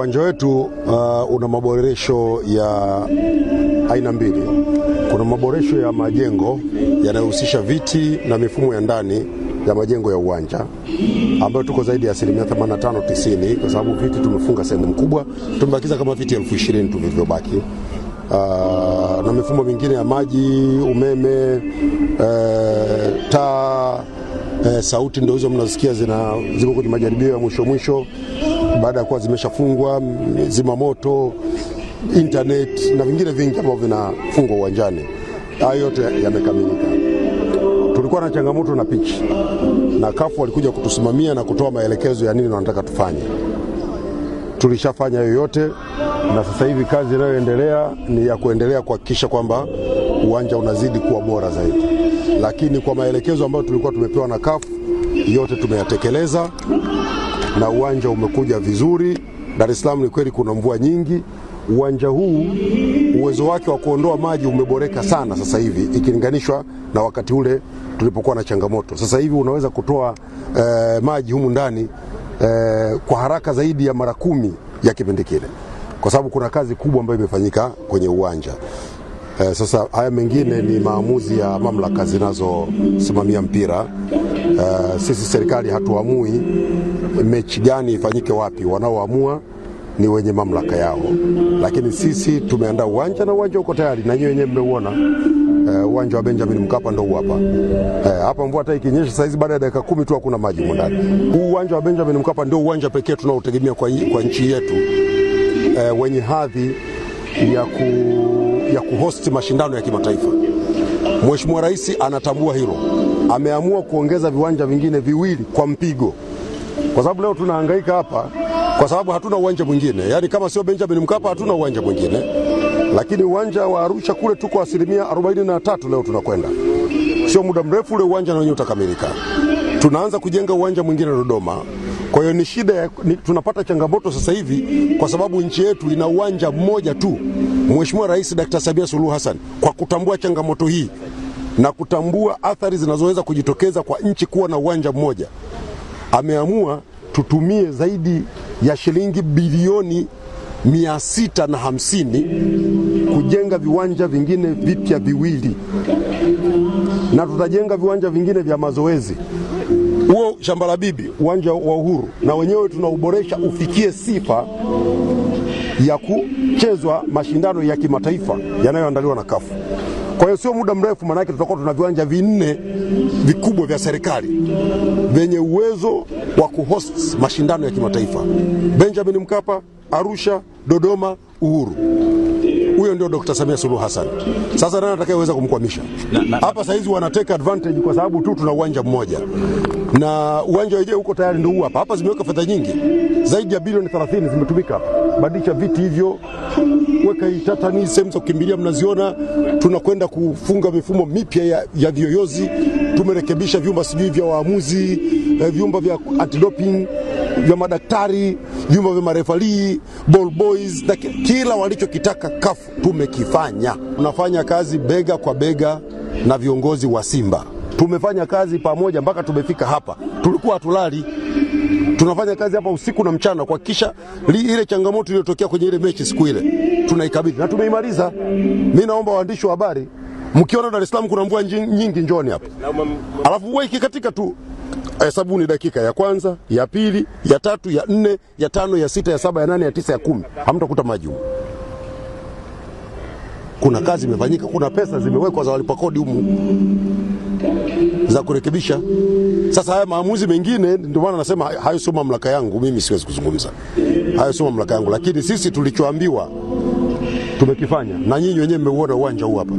Uwanja wetu una maboresho ya aina mbili. Kuna maboresho ya majengo yanayohusisha viti na mifumo ya ndani ya majengo ya uwanja ambayo tuko zaidi ya 85-90, kwa sababu viti tumefunga sehemu kubwa, tumebakiza kama viti 20,000 tu vilivyobaki. Na mifumo mingine ya maji, umeme, taa, sauti ndio hizo mnasikia ziko kwenye majaribio ya mwisho baada ya kuwa zimeshafungwa, zima moto, internet na vingine vingi ambavyo vinafungwa uwanjani. Hayo yote yamekamilika. Tulikuwa na changamoto na pitch, na CAF walikuja kutusimamia na kutoa maelekezo ya nini wanataka tufanye. Tulishafanya yoyote, na sasa hivi kazi inayoendelea ni ya kuendelea kuhakikisha kwamba uwanja unazidi kuwa bora zaidi. Lakini kwa maelekezo ambayo tulikuwa tumepewa na CAF, yote tumeyatekeleza na uwanja umekuja vizuri. Dar es Salaam ni kweli kuna mvua nyingi. Uwanja huu uwezo wake wa kuondoa maji umeboreka sana sasa hivi ikilinganishwa na wakati ule tulipokuwa na changamoto. Sasa hivi unaweza kutoa maji humu ndani kwa haraka zaidi ya mara 10 ya kipindi kile, kwa sababu kuna kazi kubwa ambayo imefanyika kwenye uwanja. Sasa haya mengine ni maamuzi ya mamlaka zinazosimamia mpira. Sisi serikali hatuamui mechi gani ifanyike wapi, wanaoamua ni wenye mamlaka yao. Lakini sisi tumeandaa uwanja na uwanja uko tayari, na nyinyi wenyewe mmeuona. Uwanja wa Benjamin Mkapa ndio hapa. Hapa mvua hata ikinyesha saizi baada ya dakika 10 tu hakuna maji ndani. Huu uwanja wa Benjamin Mkapa ndio uwanja pekee tunaotegemea kwa nchi yetu wenye hadhi ya kuhost mashindano ya kimataifa. Mheshimiwa Rais anatambua hilo. Ameamua kuongeza viwanja vingine viwili kwa mpigo. Kwa sababu leo tunahangaika hapa kwa sababu hatuna uwanja mwingine. Yaani kama sio Benjamin Mkapa hatuna uwanja mwingine. Lakini uwanja wa Arusha kule tuko 43% leo tunakwenda. Sio muda mrefu ule uwanja na wenyewe utakamilika. Tunaanza kujenga uwanja mwingine Dodoma. Kwa hiyo ni shida tunapata changamoto sasa hivi kwa sababu nchi yetu ina uwanja mmoja tu. Mheshimiwa Rais Dr. Samia Suluhu Hassan, kwa kutambua changamoto hii na kutambua athari zinazoweza kujitokeza kwa nchi kuwa na uwanja mmoja, ameamua tutumie zaidi ya shilingi bilioni 650 kujenga viwanja vingine vipya viwili, na tutajenga viwanja vingine vya mazoezi. Huo Shamba la Bibi, uwanja wa Uhuru, na wenyewe tunauboresha ufikie sifa ya kuchezwa mashindano ya kimataifa yanayoandaliwa na CAF. Kwa hiyo sio muda mrefu, manake tutakuwa tuna viwanja 4 vikubwa vya serikali venye uwezo wa kuhost mashindano ya kimataifa: Benjamin Mkapa, Arusha, Dodoma, Uhuru. Huyo ndio Dr. Samia Suluhu Hassan. Sasa nani atakayeweza kumkwamisha? Hapa saizi wanateka advantage kwa sababu tu tuna uwanja mmoja. Na uwanja wenyewe uko tayari ndio huu hapa. Hapa zimeweka fedha nyingi. Zaidi ya bilioni 30 zimetumika hapa. Badilisha viti hivyo, weka tatani, sehemu za kukimbilia mnaziona. Tunakwenda kufunga mifumo mipya ya viyoyozi. Tumerekebisha vyumba sijui vya waamuzi, vyumba vya anti-doping, vya madaktari, vyumba vya marefali, ball boys, na kila walichokitaka CAF tumekifanya. Tunafanya kazi bega kwa bega na viongozi wa Simba. Tumefanya kazi pamoja mpaka tumefika hapa. Tulikuwa hatulali. Tunafanya kazi hapa usiku na mchana kuhakikisha ile changamoto iliyotokea kwenye ile mechi siku ile tunaikabidhi na tumeimaliza. Mimi naomba waandishi wa habari, mkiona Dar es Salaam kuna mvua nyingi, njoni hapa. Alafu mvua ikikatika tu, hesabuni dakika ya kwanza, ya pili, ya 3, ya 4, ya 5, ya 6, ya 7, ya 8, ya 9, ya 10. Hamtakuta maji huko. Kuna kazi imefanyika, kuna pesa zimewekwa za walipa kodi humu za kurekebisha. Sasa haya maamuzi mengine, ndio maana nasema hayo sio mamlaka yangu, mimi siwezi kuzungumza. Hayo sio mamlaka yangu, lakini sisi tulichoambiwa tumekifanya, na nyinyi wenyewe mmeuona uwanja huu hapa.